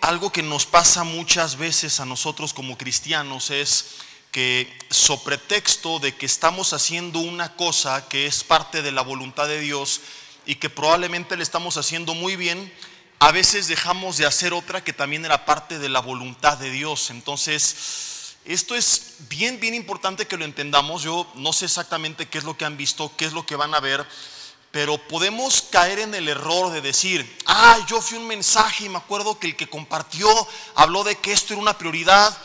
algo que nos pasa muchas veces a nosotros como cristianos es que, sobre pretexto de que estamos haciendo una cosa que es parte de la voluntad de Dios y que probablemente le estamos haciendo muy bien, a veces dejamos de hacer otra que también era parte de la voluntad de Dios. Entonces, esto es bien importante que lo entendamos. Yo no sé exactamente qué es lo que han visto, qué es lo que van a ver, pero podemos caer en el error de decir: yo fui a un mensaje y me acuerdo que el que compartió habló de que esto era una prioridad,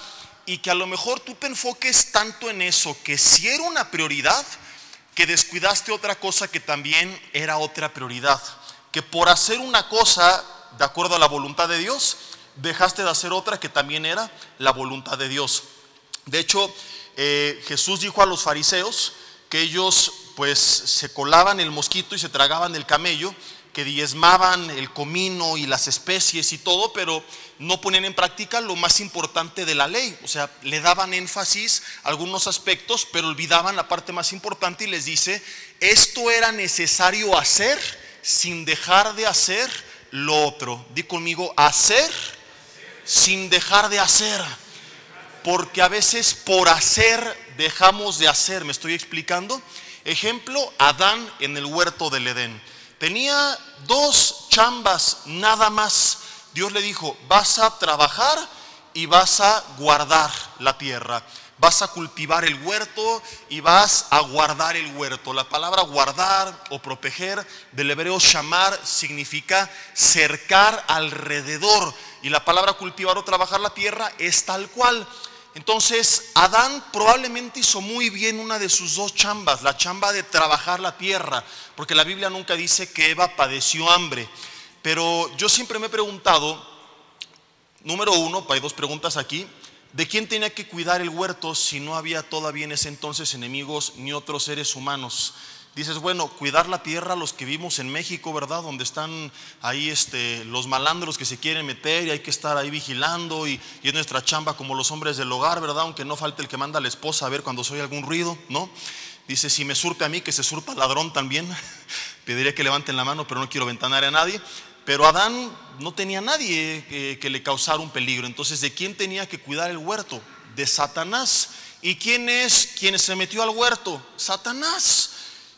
y que a lo mejor tú te enfoques tanto en eso, que sí era una prioridad, que descuidaste otra cosa que también era otra prioridad, que por hacer una cosa de acuerdo a la voluntad de Dios, dejaste de hacer otra que también era la voluntad de Dios. De hecho, Jesús dijo a los fariseos que ellos pues se colaban el mosquito y se tragaban el camello, que diezmaban el comino y las especies y todo, pero no ponían en práctica lo más importante de la ley. O sea, le daban énfasis a algunos aspectos, pero olvidaban la parte más importante, y les dice: esto era necesario hacer sin dejar de hacer lo otro. Di conmigo: hacer sin dejar de hacer. Porque a veces por hacer dejamos de hacer. ¿Me estoy explicando? Ejemplo, Adán en el huerto del Edén. Tenía 2 chambas nada más. Dios le dijo: vas a trabajar y vas a guardar la tierra. Vas a cultivar el huerto y vas a guardar el huerto. La palabra guardar o proteger del hebreo shamar significa cercar alrededor. Y la palabra cultivar o trabajar la tierra es tal cual. Entonces, Adán probablemente hizo muy bien una de sus 2 chambas, la chamba de trabajar la tierra, porque la Biblia nunca dice que Eva padeció hambre. Pero yo siempre me he preguntado, número 1, hay 2 preguntas aquí: ¿de quién tenía que cuidar el huerto si no había todavía en ese entonces enemigos ni otros seres humanos? Dices, bueno, cuidar la tierra, los que vivimos en México, ¿verdad? Donde están ahí los malandros que se quieren meter, y hay que estar ahí vigilando, y es nuestra chamba como los hombres del hogar, ¿verdad? Aunque no falte el que manda a la esposa a ver cuando se oye algún ruido, ¿no? Dice: si me surte a mí, que se surta al ladrón también. Pediría que levanten la mano, pero no quiero ventanar a nadie. Pero Adán no tenía nadie que le causara un peligro. Entonces, ¿de quién tenía que cuidar el huerto? De Satanás. ¿Y quién es quien se metió al huerto? Satanás.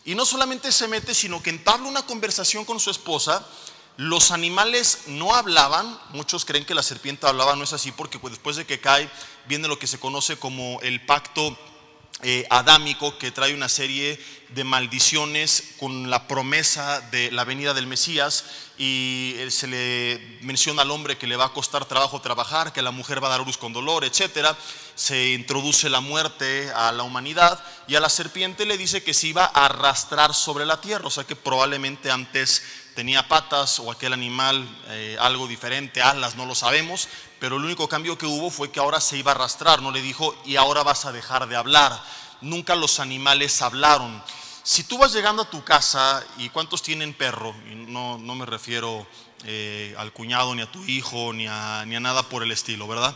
Y no solamente se mete, sino que entabla una conversación con su esposa. Los animales no hablaban. Muchos creen que la serpiente hablaba. No es así, porque después de que cae viene lo que se conoce como el pacto adámico, que trae una serie de maldiciones con la promesa de la venida del Mesías. Y se le menciona al hombre que le va a costar trabajo trabajar, que la mujer va a dar luz con dolor, etcétera. Se introduce la muerte a la humanidad, y a la serpiente le dice que se iba a arrastrar sobre la tierra. O sea que probablemente antes tenía patas, o aquel animal algo diferente, alas, no lo sabemos. Pero el único cambio que hubo fue que ahora se iba a arrastrar. No le dijo: y ahora vas a dejar de hablar. Nunca los animales hablaron. Si tú vas llegando a tu casa, ¿y cuántos tienen perro? Y no me refiero al cuñado, ni a tu hijo, ni a nada por el estilo, ¿verdad?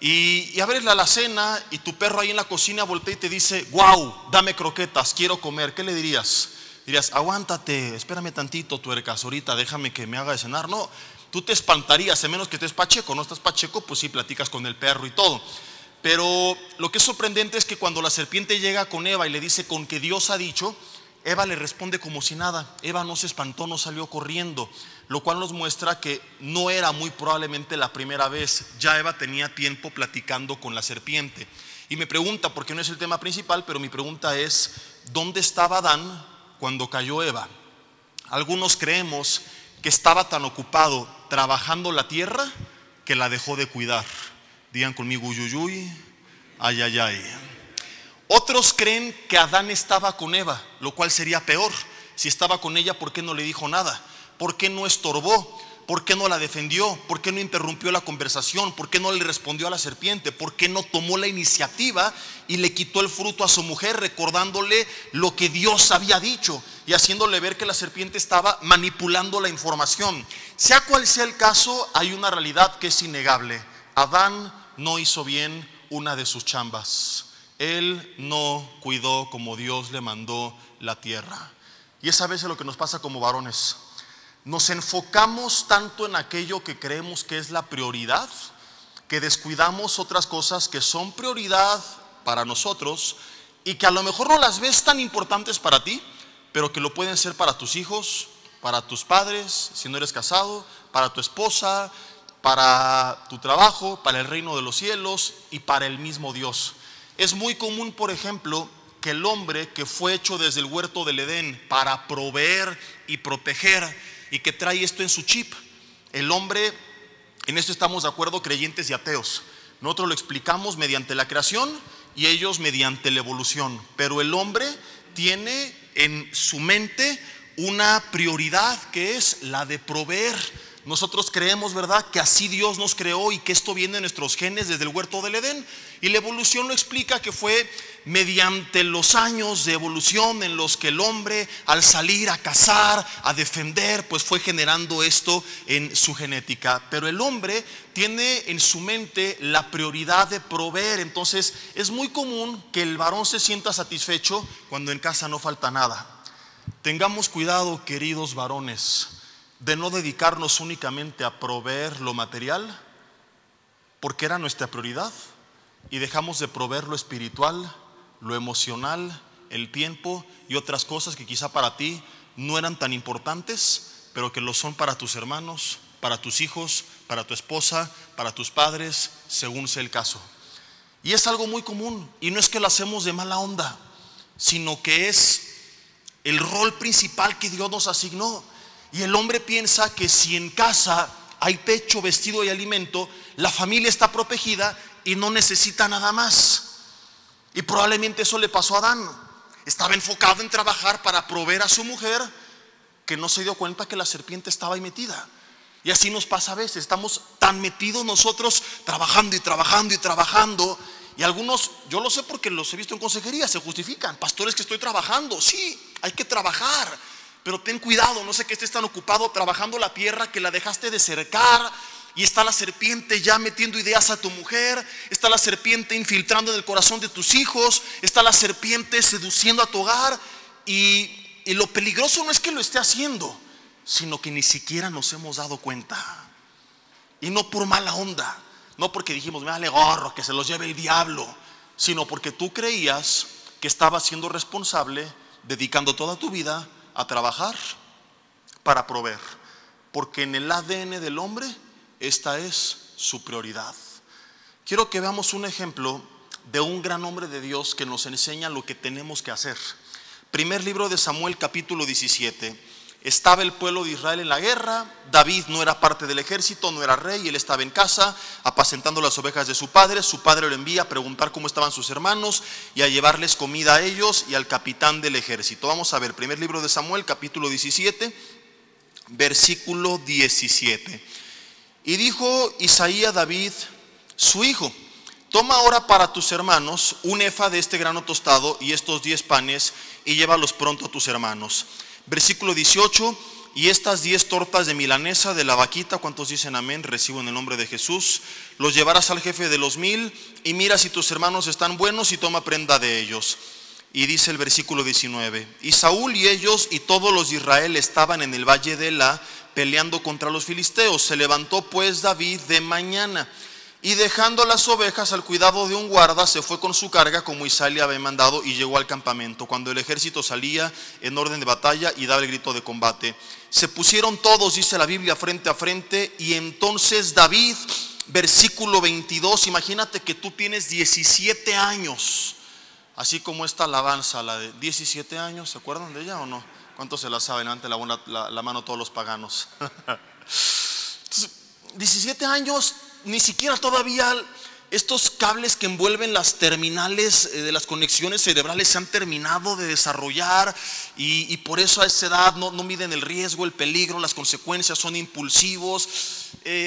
Y abres la alacena y tu perro ahí en la cocina voltea y te dice: wow, dame croquetas, quiero comer. ¿Qué le dirías? Dirías: aguántate, espérame tantito, tuercas, ahorita déjame que me haga de cenar. No, tú te espantarías, a menos que estés pacheco. No estás pacheco, pues sí, platicas con el perro y todo. Pero lo que es sorprendente es que cuando la serpiente llega con Eva y le dice: con que Dios ha dicho, Eva le responde como si nada. Eva no se espantó, no salió corriendo, lo cual nos muestra que no era muy probablemente la primera vez. Ya Eva tenía tiempo platicando con la serpiente. Y me pregunta, porque no es el tema principal, pero mi pregunta es: ¿dónde estaba Adán cuando cayó Eva? Algunos creemos que estaba tan ocupado trabajando la tierra que la dejó de cuidar. Digan conmigo: uyuyuy, ay, ay, ay. Otros creen que Adán estaba con Eva, lo cual sería peor. Si estaba con ella, ¿por qué no le dijo nada? ¿Por qué no estorbó? ¿Por qué no la defendió? ¿Por qué no interrumpió la conversación? ¿Por qué no le respondió a la serpiente? ¿Por qué no tomó la iniciativa y le quitó el fruto a su mujer, recordándole lo que Dios había dicho y haciéndole ver que la serpiente estaba manipulando la información? Sea cual sea el caso, hay una realidad que es innegable: Adán no hizo bien una de sus chambas. Él no cuidó como Dios le mandó la tierra. Y es a veces lo que nos pasa como varones. Nos enfocamos tanto en aquello que creemos que es la prioridad, que descuidamos otras cosas que son prioridad para nosotros y que a lo mejor no las ves tan importantes para ti, pero que lo pueden ser para tus hijos, para tus padres, si no eres casado, para tu esposa, para tu trabajo, para el reino de los cielos y para el mismo Dios. Es muy común, por ejemplo, que el hombre que fue hecho desde el huerto del Edén para proveer y proteger, y que trae esto en su chip, el hombre, en esto estamos de acuerdo, creyentes y ateos. Nosotros lo explicamos mediante la creación y ellos mediante la evolución. Pero el hombre tiene en su mente una prioridad que es la de proveer. Nosotros creemos, ¿verdad?, que así Dios nos creó y que esto viene de nuestros genes desde el huerto del Edén. Y la evolución lo explica que fue mediante los años de evolución en los que el hombre, al salir a cazar, a defender, pues fue generando esto en su genética. Pero el hombre tiene en su mente la prioridad de proveer. Entonces es muy común que el varón se sienta satisfecho cuando en casa no falta nada. Tengamos cuidado, queridos varones, de no dedicarnos únicamente a proveer lo material, porque era nuestra prioridad, y dejamos de proveer lo espiritual, lo emocional, el tiempo y otras cosas que quizá para ti no eran tan importantes, pero que lo son para tus hermanos, para tus hijos, para tu esposa, para tus padres, según sea el caso. Y es algo muy común, y no es que lo hacemos de mala onda, sino que es el rol principal que Dios nos asignó. Y el hombre piensa que si en casa hay techo, vestido y alimento, la familia está protegida y no necesita nada más. Y probablemente eso le pasó a Adán. Estaba enfocado en trabajar para proveer a su mujer, que no se dio cuenta que la serpiente estaba ahí metida. Y así nos pasa a veces, estamos tan metidos nosotros trabajando y trabajando y trabajando. Y algunos, yo lo sé porque los he visto en consejería, se justifican: pastores, que estoy trabajando. Sí, hay que trabajar, pero ten cuidado, no sé que estés tan ocupado trabajando la tierra que la dejaste de cercar. Y está la serpiente ya metiendo ideas a tu mujer, está la serpiente infiltrando en el corazón de tus hijos, está la serpiente seduciendo a tu hogar. Y lo peligroso no es que lo esté haciendo, sino que ni siquiera nos hemos dado cuenta. Y no por mala onda, no porque dijimos me vale gorro, que se los lleve el diablo, sino porque tú creías que estabas siendo responsable, dedicando toda tu vida a trabajar para proveer, porque en el ADN del hombre esta es su prioridad. Quiero que veamos un ejemplo de un gran hombre de Dios que nos enseña lo que tenemos que hacer. Primer libro de Samuel, capítulo 17. Estaba el pueblo de Israel en la guerra. David no era parte del ejército, no era rey, él estaba en casa apacentando las ovejas de su padre. Su padre lo envía a preguntar cómo estaban sus hermanos y a llevarles comida a ellos y al capitán del ejército. Vamos a ver, primer libro de Samuel, capítulo 17, versículo 17. Y dijo Isaí a David, su hijo: toma ahora para tus hermanos un efa de este grano tostado y estos 10 panes, y llévalos pronto a tus hermanos. Versículo 18: y estas 10 tortas de milanesa de la vaquita, ¿cuántos dicen amén? Recibo en el nombre de Jesús. Los llevarás al jefe de los 1000, y mira si tus hermanos están buenos y toma prenda de ellos. Y dice el versículo 19: y Saúl y ellos y todos los de Israel estaban en el valle de Ela, peleando contra los filisteos. Se levantó pues David de mañana, y dejando las ovejas al cuidado de un guarda, se fue con su carga como Isaí le había mandado, y llegó al campamento cuando el ejército salía en orden de batalla y daba el grito de combate. Se pusieron todos, dice la Biblia, frente a frente, y entonces David, versículo 22, imagínate que tú tienes 17 años, así como esta alabanza, la de 17 años, ¿se acuerdan de ella o no? ¿Cuántos se la saben? Levanten la mano todos los paganos. Entonces, 17 años, ni siquiera todavía estos cables que envuelven las terminales de las conexiones cerebrales se han terminado de desarrollar, y por eso a esa edad no miden el riesgo, el peligro, las consecuencias, son impulsivos,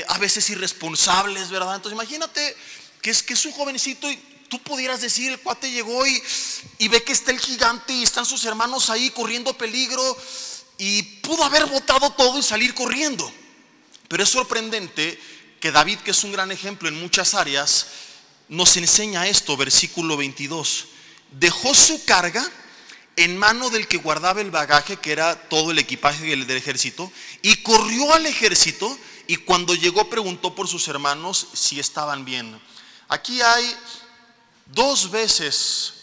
a veces irresponsables, ¿verdad? Entonces imagínate que es un jovencito, y tú pudieras decir, el cuate llegó y ve que está el gigante y están sus hermanos ahí corriendo peligro, y pudo haber botado todo y salir corriendo. Pero es sorprendente que David, que es un gran ejemplo en muchas áreas, nos enseña esto, versículo 22. Dejó su carga en mano del que guardaba el bagaje, que era todo el equipaje del ejército, y corrió al ejército, y cuando llegó preguntó por sus hermanos si estaban bien. Aquí hay dos veces,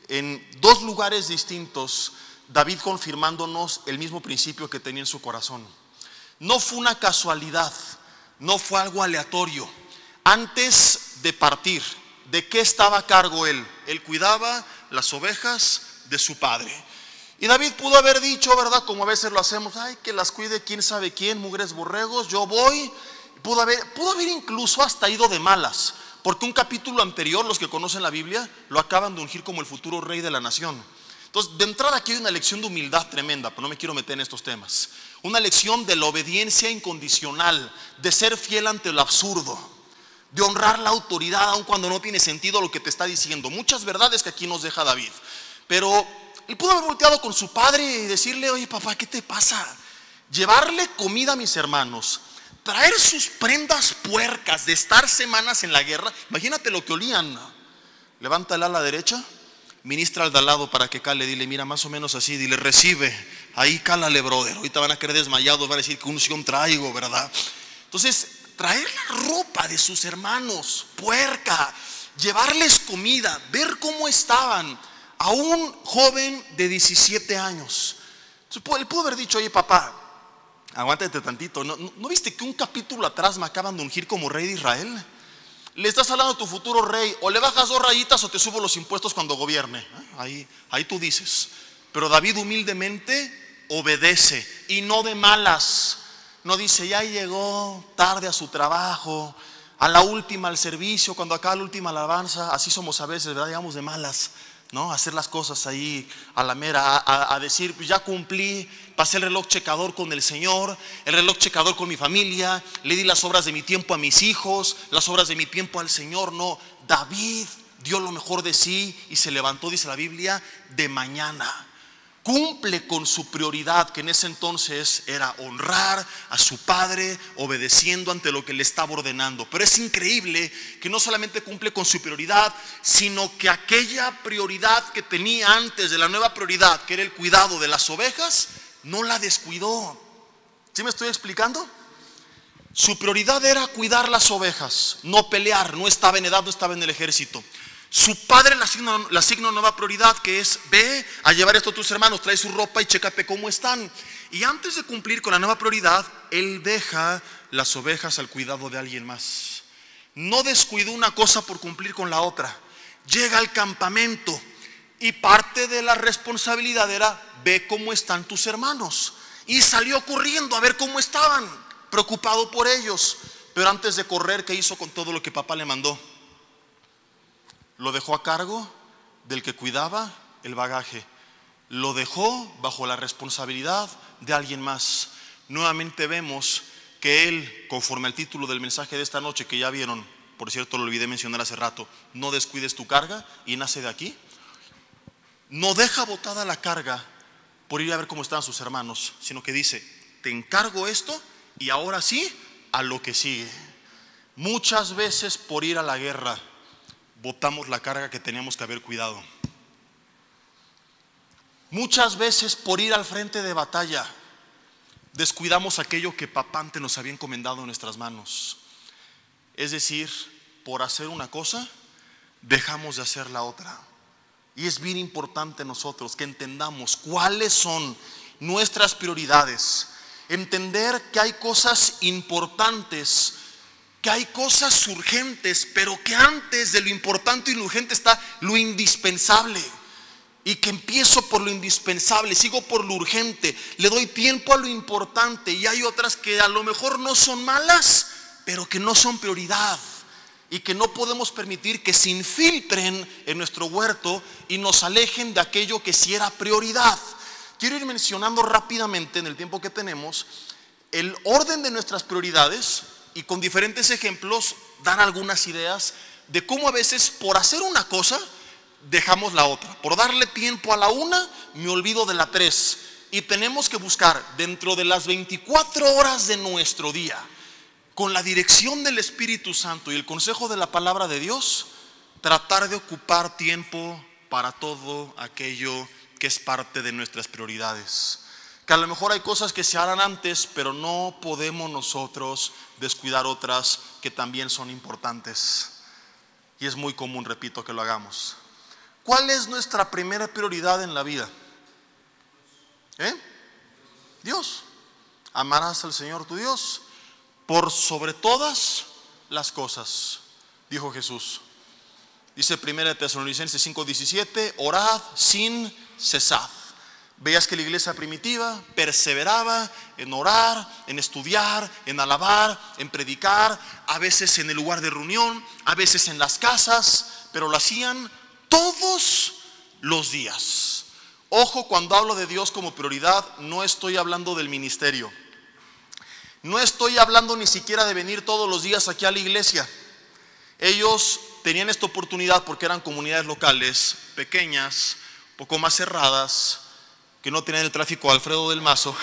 en dos lugares distintos, David confirmándonos el mismo principio que tenía en su corazón. No fue una casualidad, no fue algo aleatorio. Antes de partir, ¿de qué estaba a cargo él? Él cuidaba las ovejas de su padre. Y David pudo haber dicho, ¿verdad? Como a veces lo hacemos, ay, que las cuide quién sabe quién, mugres borregos, yo voy. Pudo haber incluso hasta ido de malas, porque un capítulo anterior, los que conocen la Biblia, lo acaban de ungir como el futuro rey de la nación. Entonces, de entrada aquí hay una lección de humildad tremenda, pero no me quiero meter en estos temas. Una lección de la obediencia incondicional, de ser fiel ante lo absurdo, de honrar la autoridad aun cuando no tiene sentido lo que te está diciendo. Muchas verdades que aquí nos deja David. Pero él pudo haber volteado con su padre y decirle, oye papá, ¿qué te pasa? Llevarle comida a mis hermanos, traer sus prendas puercas de estar semanas en la guerra. Imagínate lo que olían. Levanta el ala derecha, ministra al de al lado para que cale, dile, mira, más o menos así, dile, recibe, ahí cálale, brother. Ahorita van a quedar desmayados, van a decir que unción traigo, ¿verdad? Entonces, traer la ropa de sus hermanos, puerca, llevarles comida, ver cómo estaban, a un joven de 17 años. Entonces, él pudo haber dicho, oye papá, aguántate tantito, ¿no viste que un capítulo atrás me acaban de ungir como rey de Israel? Le estás hablando a tu futuro rey, o le bajas 2 rayitas o te subo los impuestos cuando gobierne. Ahí tú dices. Pero David humildemente obedece, y no de malas. No dice, ya llegó tarde a su trabajo, a la última al servicio, cuando acaba la última alabanza. Así somos a veces, ¿verdad? Llegamos de malas, ¿no? A hacer las cosas ahí a la mera, a decir, ya cumplí, pasé el reloj checador con el Señor, el reloj checador con mi familia, le di las obras de mi tiempo a mis hijos, las obras de mi tiempo al Señor. No, David dio lo mejor de sí y se levantó, dice la Biblia, de mañana. Cumple con su prioridad, que en ese entonces era honrar a su padre, obedeciendo ante lo que le estaba ordenando. Pero es increíble que no solamente cumple con su prioridad, sino que aquella prioridad que tenía antes de la nueva prioridad, que era el cuidado de las ovejas, no la descuidó. ¿Sí me estoy explicando? Su prioridad era cuidar las ovejas, no pelear. No estaba en edad, no estaba en el ejército. Su padre le asigna una nueva prioridad, que es, ve a llevar esto a tus hermanos, trae su ropa y chécate cómo están. Y antes de cumplir con la nueva prioridad, él deja las ovejas al cuidado de alguien más. No descuidó una cosa por cumplir con la otra. Llega al campamento y parte de la responsabilidad era, ve cómo están tus hermanos. Y salió corriendo a ver cómo estaban, preocupado por ellos. Pero antes de correr, ¿qué hizo con todo lo que papá le mandó? Lo dejó a cargo del que cuidaba el bagaje. Lo dejó bajo la responsabilidad de alguien más. Nuevamente vemos que él, conforme al título del mensaje de esta noche, que ya vieron, por cierto lo olvidé mencionar hace rato, no descuides tu carga, y nace de aquí. No deja botada la carga por ir a ver cómo están sus hermanos, sino que dice, te encargo esto y ahora sí a lo que sigue. Muchas veces por ir a la guerra botamos la carga que teníamos que haber cuidado. Muchas veces por ir al frente de batalla descuidamos aquello que papá antes nos había encomendado en nuestras manos. Es decir, por hacer una cosa dejamos de hacer la otra. Y es bien importante nosotros que entendamos cuáles son nuestras prioridades. Entender que hay cosas importantes, que hay cosas urgentes, pero que antes de lo importante y lo urgente está lo indispensable. Y que empiezo por lo indispensable, sigo por lo urgente, le doy tiempo a lo importante. Y hay otras que a lo mejor no son malas, pero que no son prioridad. Y que no podemos permitir que se infiltren en nuestro huerto y nos alejen de aquello que sí era prioridad. Quiero ir mencionando rápidamente, en el tiempo que tenemos, el orden de nuestras prioridades, y con diferentes ejemplos dar algunas ideas de cómo a veces por hacer una cosa dejamos la otra. Por darle tiempo a la una me olvido de la 3. Y tenemos que buscar dentro de las 24 horas de nuestro día, con la dirección del Espíritu Santo y el consejo de la palabra de Dios, tratar de ocupar tiempo para todo aquello que es parte de nuestras prioridades. Que a lo mejor hay cosas que se harán antes, pero no podemos nosotros descuidar otras que también son importantes. Y es muy común, repito, que lo hagamos. ¿Cuál es nuestra primera prioridad en la vida? Dios. Amarás al Señor tu Dios por sobre todas las cosas, dijo Jesús. Dice 1 Tesalonicenses 5:17, orad sin cesar. Veías que la iglesia primitiva perseveraba en orar, en estudiar, en alabar, en predicar, a veces en el lugar de reunión, a veces en las casas, pero lo hacían todos los días. Ojo, cuando hablo de Dios como prioridad, no estoy hablando del ministerio. No estoy hablando ni siquiera de venir todos los días aquí a la iglesia. Ellos tenían esta oportunidad porque eran comunidades locales, pequeñas, poco más cerradas, que no tenían el tráfico de Alfredo del Mazo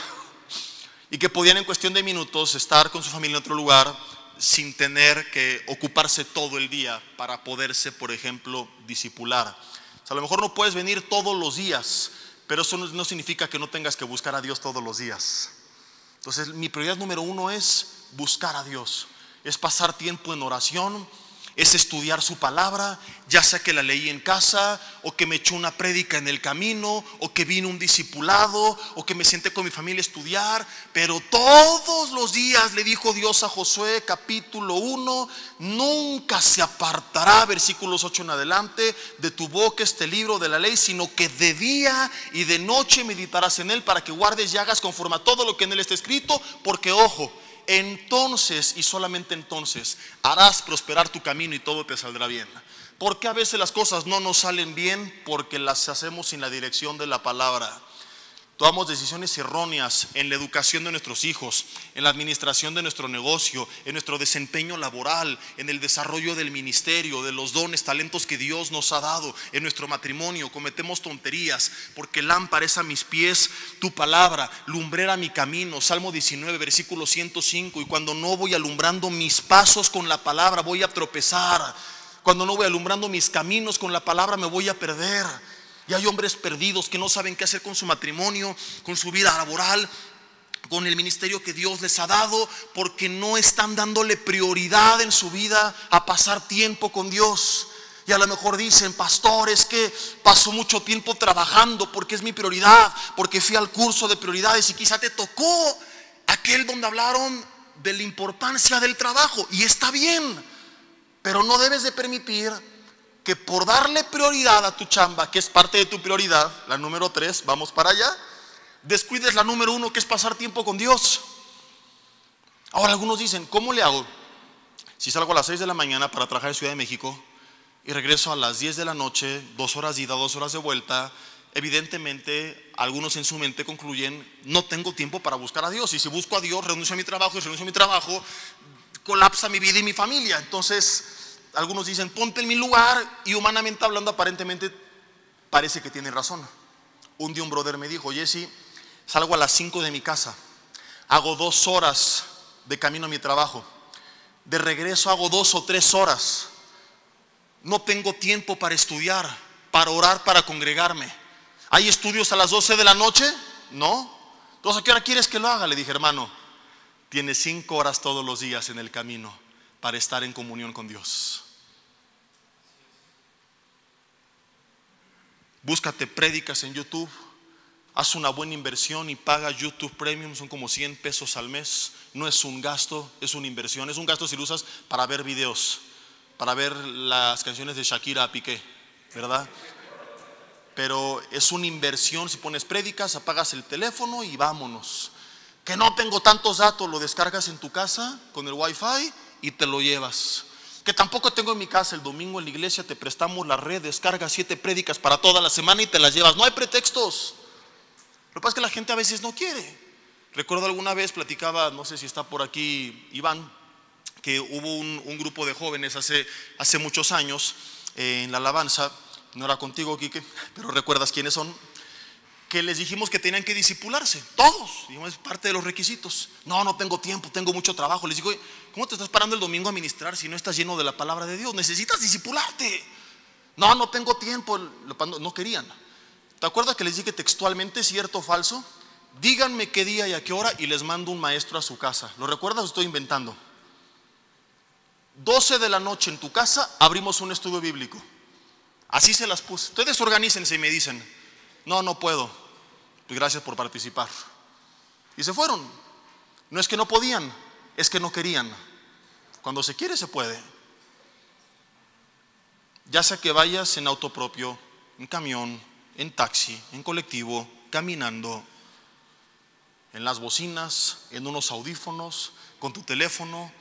y que podían en cuestión de minutos estar con su familia en otro lugar sin tener que ocuparse todo el día para poderse, por ejemplo, discipular. O sea, a lo mejor no puedes venir todos los días, pero eso no significa que no tengas que buscar a Dios todos los días. Entonces, mi prioridad número 1 es buscar a Dios, es pasar tiempo en oración, es estudiar su palabra, ya sea que la leí en casa, o que me echó una prédica en el camino, o que vino un discipulado, o que me senté con mi familia a estudiar. Pero todos los días le dijo Dios a Josué, capítulo 1, nunca se apartará, versículos 8 en adelante, de tu boca este libro de la ley, sino que de día y de noche meditarás en él, para que guardes y hagas conforme a todo lo que en él está escrito, porque ojo, entonces y solamente entonces harás prosperar tu camino y todo te saldrá bien. Porque a veces las cosas no nos salen bien porque las hacemos sin la dirección de la palabra. Tomamos decisiones erróneas en la educación de nuestros hijos, en la administración de nuestro negocio, en nuestro desempeño laboral, en el desarrollo del ministerio, de los dones, talentos que Dios nos ha dado, en nuestro matrimonio. Cometemos tonterías porque lámpara es a mis pies tu palabra, lumbrera mi camino. Salmo 19, versículo 105. Y cuando no voy alumbrando mis pasos con la palabra, voy a tropezar. Cuando no voy alumbrando mis caminos con la palabra, me voy a perder. Y hay hombres perdidos que no saben qué hacer con su matrimonio, con su vida laboral, con el ministerio que Dios les ha dado, porque no están dándole prioridad en su vida a pasar tiempo con Dios. Y a lo mejor dicen, pastor, es que paso mucho tiempo trabajando porque es mi prioridad, porque fui al curso de prioridades y quizá te tocó aquel donde hablaron de la importancia del trabajo. Y está bien, pero no debes de permitir que por darle prioridad a tu chamba, que es parte de tu prioridad, la número 3, vamos para allá, descuides la número 1, que es pasar tiempo con Dios. Ahora algunos dicen, ¿cómo le hago? Si salgo a las 6 de la mañana para trabajar en Ciudad de México y regreso a las 10 de la noche, 2 horas de ida, 2 horas de vuelta, evidentemente algunos en su mente concluyen, no tengo tiempo para buscar a Dios, y si busco a Dios, renuncio a mi trabajo, y si renuncio a mi trabajo, colapsa mi vida y mi familia. Entonces algunos dicen, ponte en mi lugar, y humanamente hablando, aparentemente parece que tienen razón. Un día un brother me dijo, Jesse, salgo a las 5 de mi casa, hago 2 horas de camino a mi trabajo, de regreso hago 2 o 3 horas, no tengo tiempo para estudiar, para orar, para congregarme. ¿Hay estudios a las 12 de la noche? No. Entonces, ¿a qué hora quieres que lo haga? Le dije, hermano, tienes 5 horas todos los días en el camino para estar en comunión con Dios. Búscate prédicas en YouTube, haz una buena inversión y paga YouTube Premium, son como 100 pesos al mes. No es un gasto, es una inversión. Es un gasto si lo usas para ver videos, para ver las canciones de Shakira a Piqué, ¿verdad? Pero es una inversión si pones prédicas, apagas el teléfono y vámonos. Que no tengo tantos datos, lo descargas en tu casa con el Wi-Fi y te lo llevas. Que tampoco tengo en mi casa, el domingo en la iglesia te prestamos la red, descargas 7 prédicas para toda la semana y te las llevas. No hay pretextos. Lo que pasa es que la gente a veces no quiere. Recuerdo alguna vez, platicaba, no sé si está por aquí Iván, que hubo un grupo de jóvenes hace muchos años en la alabanza. No era contigo, Quique, pero recuerdas quiénes son. Que les dijimos que tenían que discipularse, todos, digamos, es parte de los requisitos. No tengo tiempo, tengo mucho trabajo. Les digo, ¿cómo te estás parando el domingo a ministrar si no estás lleno de la palabra de Dios? Necesitas discipularte. No tengo tiempo, no querían. ¿Te acuerdas que les dije textualmente cierto o falso? Díganme qué día y a qué hora y les mando un maestro a su casa. ¿Lo recuerdas o estoy inventando? 12 de la noche en tu casa abrimos un estudio bíblico. Así se las puse. Ustedes organícense y me dicen, no puedo. Pues gracias por participar. Y se fueron. No es que no podían, es que no querían. Cuando se quiere se puede. Ya sea que vayas en auto propio, en camión, en taxi, en colectivo, caminando, en las bocinas, en unos audífonos, con tu teléfono,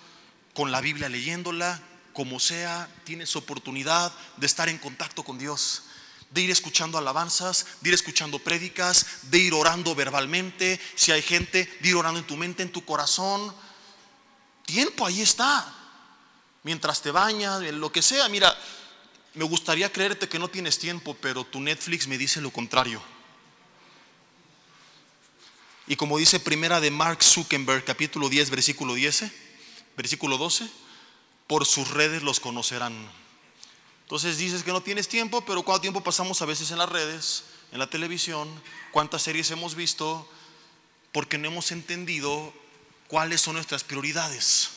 con la Biblia leyéndola, como sea, tienes oportunidad de estar en contacto con Dios, de ir escuchando alabanzas, de ir escuchando prédicas, de ir orando verbalmente, si hay gente, de ir orando en tu mente, en tu corazón. Tiempo ahí está, mientras te bañas, en lo que sea. Mira, me gustaría creerte que no tienes tiempo, pero tu Netflix me dice lo contrario. Y como dice primera de Mark Zuckerberg, capítulo 10, versículo 12, por sus redes los conocerán. Entonces dices que no tienes tiempo, pero ¿cuánto tiempo pasamos a veces en las redes, en la televisión? ¿Cuántas series hemos visto? Porque no hemos entendido cuáles son nuestras prioridades.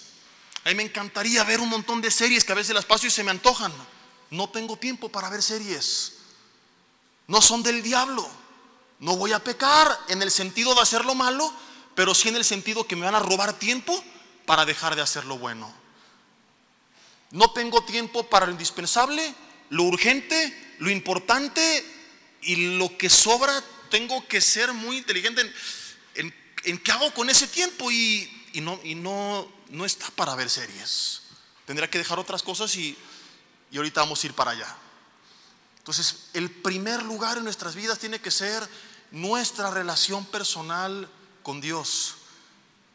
A mí me encantaría ver un montón de series que a veces las paso y se me antojan. No tengo tiempo para ver series. No son del diablo. No voy a pecar en el sentido de hacer lo malo, pero sí en el sentido que me van a robar tiempo para dejar de hacer lo bueno. No tengo tiempo para lo indispensable, lo urgente, lo importante, y lo que sobra tengo que ser muy inteligente en qué hago con ese tiempo, y no está para ver series. Tendría que dejar otras cosas y ahorita vamos a ir para allá. Entonces, el primer lugar en nuestras vidas tiene que ser nuestra relación personal con Dios.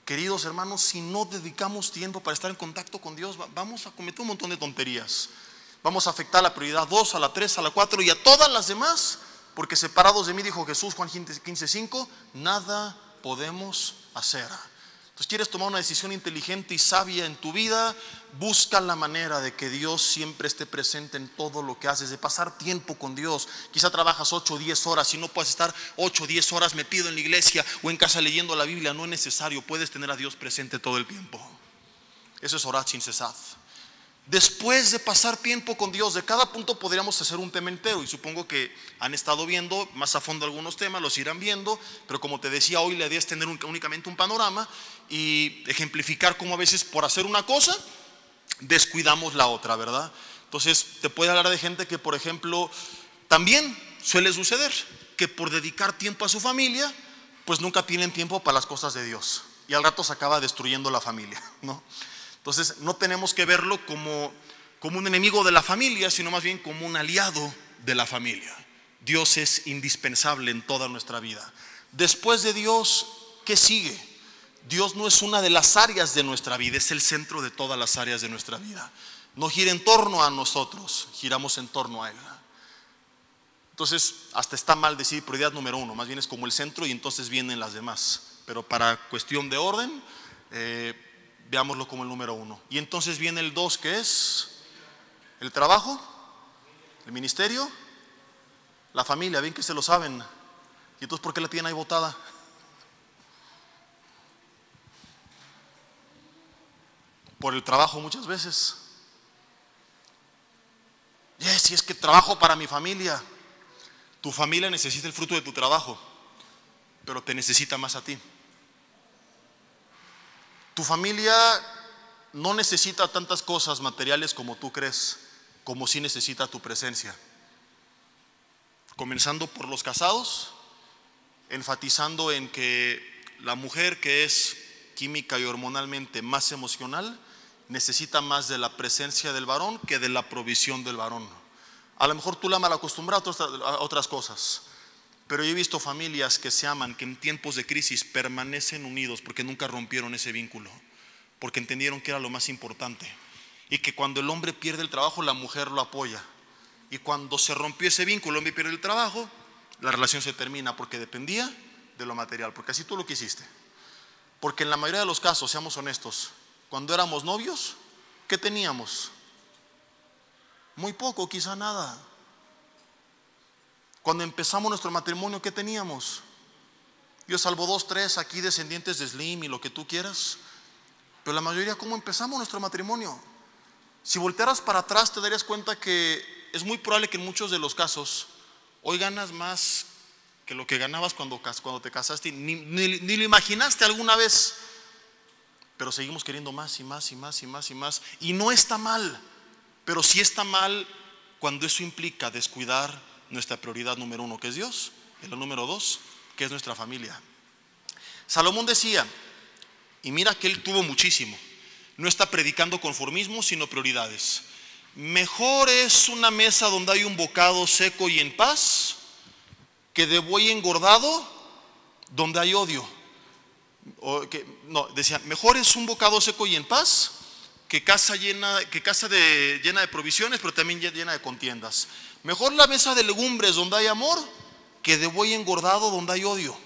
Queridos hermanos, si no dedicamos tiempo para estar en contacto con Dios, vamos a cometer un montón de tonterías. Vamos a afectar a la prioridad 2, a la 3, a la 4 y a todas las demás, porque separados de mí, dijo Jesús, Juan 15:5, nada podemos hacer. Entonces, ¿quieres tomar una decisión inteligente y sabia en tu vida? Busca la manera de que Dios siempre esté presente en todo lo que haces, de pasar tiempo con Dios. Quizá trabajas 8 o 10 horas, si no puedes estar 8 o 10 horas metido en la iglesia o en casa leyendo la Biblia, no es necesario, puedes tener a Dios presente todo el tiempo. Eso es orar sin cesar. Después de pasar tiempo con Dios, de cada punto podríamos hacer un tema entero, y supongo que han estado viendo más a fondo algunos temas, los irán viendo, pero como te decía, hoy la idea es tener únicamente un panorama y ejemplificar cómo a veces por hacer una cosa descuidamos la otra, ¿verdad? Entonces te puede hablar de gente que, por ejemplo, también suele suceder que por dedicar tiempo a su familia, pues nunca tienen tiempo para las cosas de Dios, y al rato se acaba destruyendo la familia, ¿no? Entonces no tenemos que verlo como un enemigo de la familia, sino más bien como un aliado de la familia. Dios es indispensable en toda nuestra vida. Después de Dios, ¿qué sigue? Dios no es una de las áreas de nuestra vida, es el centro de todas las áreas de nuestra vida. No gira en torno a nosotros, giramos en torno a Él. Entonces hasta está mal decir prioridad número 1, más bien es como el centro y entonces vienen las demás. Pero para cuestión de orden, veámoslo como el número 1. Y entonces viene el 2, que es el trabajo, el ministerio, la familia. Bien que se lo saben. ¿Y entonces por qué la tienen ahí botada? Por el trabajo muchas veces. Si es que trabajo para mi familia. Tu familia necesita el fruto de tu trabajo, pero te necesita más a ti. Tu familia no necesita tantas cosas materiales como tú crees, como sí necesita tu presencia. Comenzando por los casados, enfatizando en que la mujer, que es química y hormonalmente más emocional, necesita más de la presencia del varón que de la provisión del varón. A lo mejor tú la mal acostumbras a otras cosas, pero yo he visto familias que se aman, que en tiempos de crisis permanecen unidos porque nunca rompieron ese vínculo, porque entendieron que era lo más importante, y que cuando el hombre pierde el trabajo, la mujer lo apoya, y cuando se rompió ese vínculo, el hombre pierde el trabajo, la relación se termina porque dependía de lo material, porque así tú lo quisiste. Porque en la mayoría de los casos, seamos honestos, cuando éramos novios, ¿qué teníamos? Muy poco, quizá nada. Cuando empezamos nuestro matrimonio, ¿qué teníamos? Yo salvo 2, 3 aquí descendientes de Slim y lo que tú quieras. Pero la mayoría, ¿cómo empezamos nuestro matrimonio? Si voltearas para atrás te darías cuenta que es muy probable que en muchos de los casos hoy ganas más que lo que ganabas cuando te casaste, ni lo imaginaste alguna vez, pero seguimos queriendo más y más y más y más y más. Y no está mal, pero sí está mal cuando eso implica descuidar nuestra prioridad número 1, que es Dios, y la número 2, que es nuestra familia. Salomón decía, y mira que él tuvo muchísimo, no está predicando conformismo, sino prioridades. Mejor es una mesa donde hay un bocado seco y en paz, que de buey engordado donde hay odio. Decía, mejor es un bocado seco y en paz, que casa llena de provisiones, pero también llena de contiendas. Mejor la mesa de legumbres donde hay amor, que de buey engordado donde hay odio.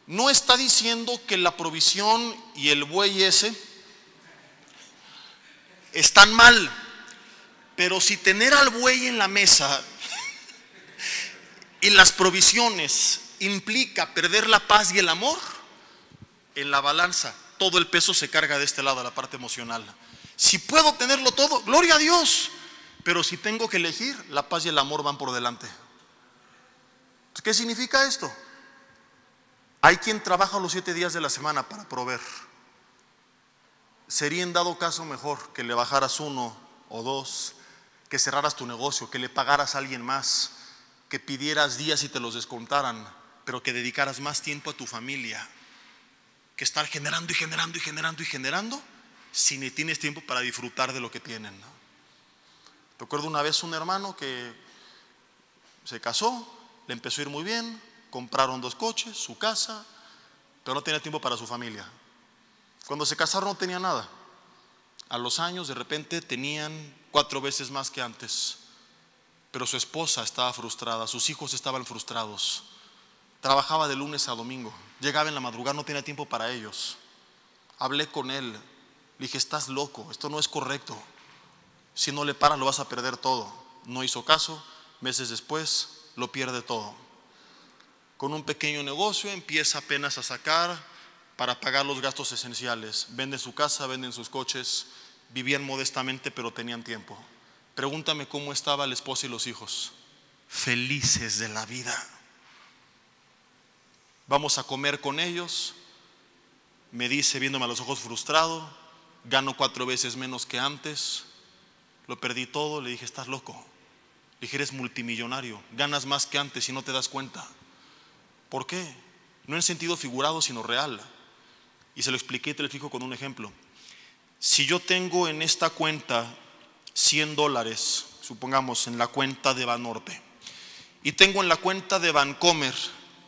No está diciendo que la provisión y el buey ese están mal, pero si tener al buey en la mesa y las provisiones implica perder la paz y el amor, en la balanza todo el peso se carga de este lado, a la parte emocional. Si puedo tenerlo todo, gloria a Dios, pero si tengo que elegir, la paz y el amor van por delante. ¿Qué significa esto? Hay quien trabaja los 7 días de la semana para proveer. Sería en dado caso mejor que le bajaras 1 o 2, que cerraras tu negocio, que le pagaras a alguien más, que pidieras días y te los descontaran, pero que dedicaras más tiempo a tu familia, que estar generando y generando y generando y generando si ni tienes tiempo para disfrutar de lo que tienen. Recuerdo una vez un hermano que se casó, le empezó a ir muy bien, compraron 2 coches, su casa, pero no tenía tiempo para su familia. Cuando se casaron no tenía nada. A los años de repente tenían 4 veces más que antes, pero su esposa estaba frustrada, sus hijos estaban frustrados. Trabajaba de lunes a domingo, llegaba en la madrugada, no tenía tiempo para ellos. Hablé con él, le dije, estás loco, esto no es correcto. Si no le paras lo vas a perder todo. No hizo caso, meses después lo pierde todo. Con un pequeño negocio empieza apenas a sacar para pagar los gastos esenciales. Venden su casa, venden sus coches, vivían modestamente pero tenían tiempo. Pregúntame cómo estaba la esposa y los hijos. Felices de la vida. Vamos a comer con ellos. Me dice, viéndome a los ojos frustrado, gano 4 veces menos que antes, lo perdí todo. Le dije, estás loco. Le dije, eres multimillonario, ganas más que antes y no te das cuenta. ¿Por qué? No en sentido figurado, sino real. Y se lo expliqué y te lo explico con un ejemplo. Si yo tengo en esta cuenta $100, supongamos en la cuenta de Banorte, y tengo en la cuenta de Bancomer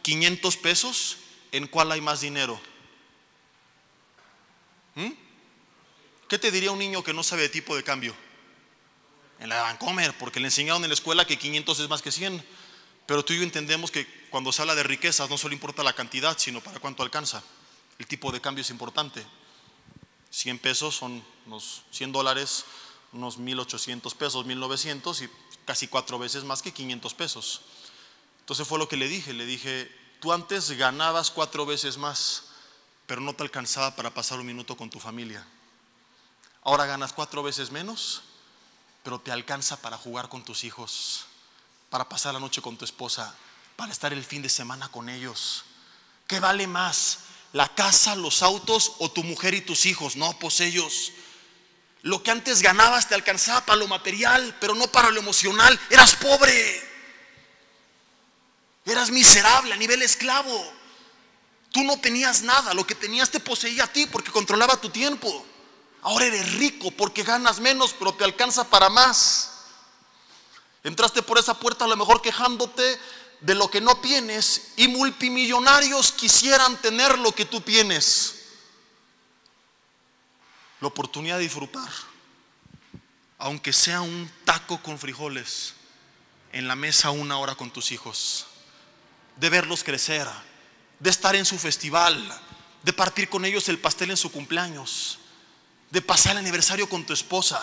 500 pesos, ¿en cuál hay más dinero? ¿Qué te diría un niño que no sabe de tipo de cambio? En la de Bancomer, porque le enseñaron en la escuela que 500 es más que 100. Pero tú y yo entendemos que cuando se habla de riquezas no solo importa la cantidad, sino para cuánto alcanza. El tipo de cambio es importante. 100 pesos son unos $100, unos 1,800 pesos, 1,900, y casi 4 veces más que 500 pesos. Entonces fue lo que le dije, tú antes ganabas 4 veces más, pero no te alcanzaba para pasar un minuto con tu familia. Ahora ganas 4 veces menos, pero te alcanza para jugar con tus hijos, para pasar la noche con tu esposa, para estar el fin de semana con ellos. ¿Qué vale más? ¿La casa, los autos o tu mujer y tus hijos? No, pues ellos. Lo que antes ganabas te alcanzaba para lo material, pero no para lo emocional. Eras pobre, eras miserable a nivel esclavo. Tú no tenías nada, lo que tenías te poseía a ti porque controlaba tu tiempo. Ahora eres rico porque ganas menos, pero te alcanza para más. Entraste por esa puerta a lo mejor quejándote de lo que no tienes, y multimillonarios quisieran tener lo que tú tienes. La oportunidad de disfrutar, aunque sea un taco con frijoles en la mesa 1 hora con tus hijos, de verlos crecer, de estar en su festival, de partir con ellos el pastel en su cumpleaños, de pasar el aniversario con tu esposa.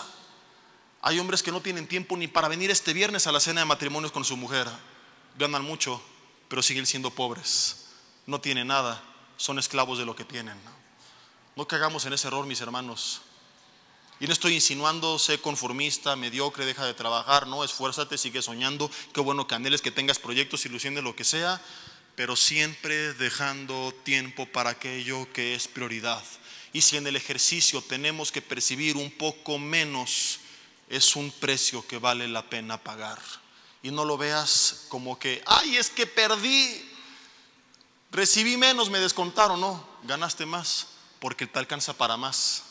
Hay hombres que no tienen tiempo ni para venir este viernes a la cena de matrimonios con su mujer. ganan mucho, pero siguen siendo pobres, no tienen nada, son esclavos de lo que tienen. No caigamos en ese error, mis hermanos. Y no estoy insinuando, sé conformista, mediocre, deja de trabajar. No, esfuérzate, sigue soñando. Qué bueno que anheles, que tengas proyectos, ilusiones, lo que sea, pero siempre dejando tiempo para aquello que es prioridad. Y si en el ejercicio tenemos que percibir un poco menos, es un precio que vale la pena pagar. Y no lo veas como que, ay, es que perdí, recibí menos, me descontaron. No, ganaste más, porque te alcanza para más.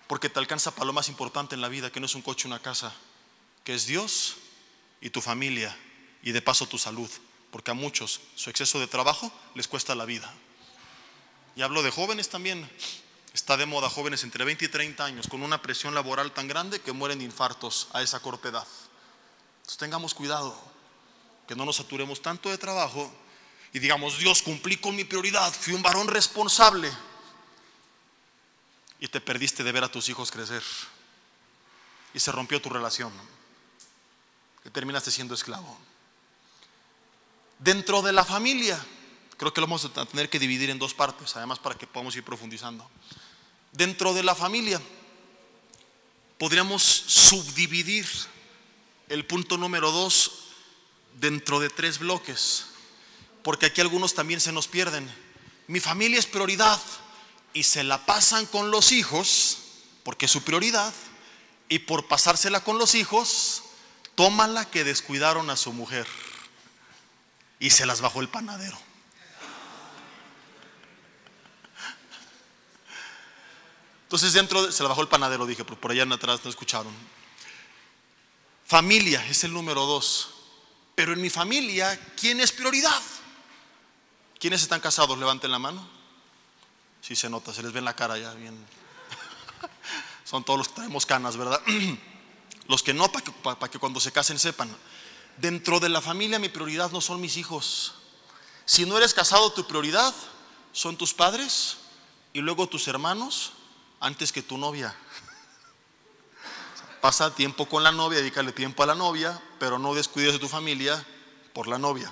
Porque te alcanza para lo más importante en la vida, que no es un coche, una casa, que es Dios y tu familia, y de paso tu salud. Porque a muchos su exceso de trabajo les cuesta la vida. Y hablo de jóvenes también. Está de moda jóvenes entre 20 y 30 años con una presión laboral tan grande que mueren de infartos a esa corta edad. Entonces tengamos cuidado, que no nos saturemos tanto de trabajo y digamos, Dios, cumplí con mi prioridad, fui un varón responsable, y te perdiste de ver a tus hijos crecer y se rompió tu relación y terminaste siendo esclavo. Dentro de la familia, creo que lo vamos a tener que dividir en dos partes, además, para que podamos ir profundizando. Dentro de la familia podríamos subdividir el punto número 2 dentro de 3 bloques, porque aquí algunos también se nos pierden. Mi familia es prioridad y se la pasan con los hijos porque es su prioridad, y por pasársela con los hijos toman la que descuidaron a su mujer y se las bajó el panadero. Entonces se la bajó el panadero, dije, pero por allá en atrás no escucharon. Familia es el número 2. Pero en mi familia, ¿quién es prioridad? ¿Quiénes están casados? Levanten la mano. Sí se nota, se les ve en la cara ya bien. Son todos los que traemos canas, ¿verdad? Los que no, para que cuando se casen sepan. Dentro de la familia mi prioridad no son mis hijos. Si no eres casado, tu prioridad son tus padres y luego tus hermanos antes que tu novia. Pasa tiempo con la novia, dedícale tiempo a la novia, pero no descuides de tu familia por la novia.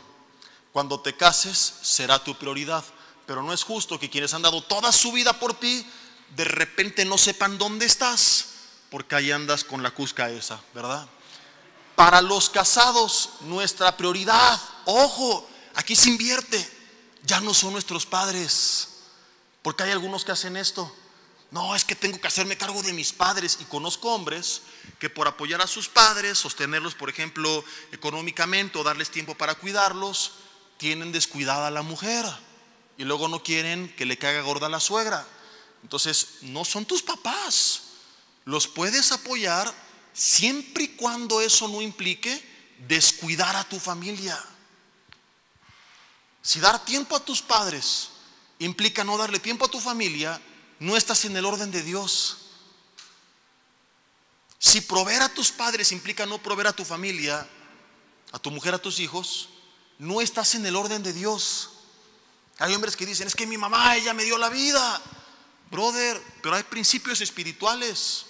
Cuando te cases será tu prioridad, pero no es justo que quienes han dado toda su vida por ti de repente no sepan dónde estás, porque ahí andas con la cusca esa, ¿verdad? Para los casados, nuestra prioridad, ojo, aquí se invierte, ya no son nuestros padres, porque hay algunos que hacen esto. No, es que tengo que hacerme cargo de mis padres. Y conozco hombres que por apoyar a sus padres, sostenerlos, por ejemplo, económicamente, o darles tiempo para cuidarlos, tienen descuidada a la mujer y luego no quieren que le caiga gorda a la suegra. Entonces, no son tus papás. Los puedes apoyar siempre y cuando eso no implique descuidar a tu familia. Si dar tiempo a tus padres implica no darle tiempo a tu familia, no estás en el orden de Dios. Si proveer a tus padres implica no proveer a tu familia, a tu mujer, a tus hijos, no estás en el orden de Dios. Hay hombres que dicen, es que mi mamá, ella me dio la vida. Brother, pero hay principios espirituales.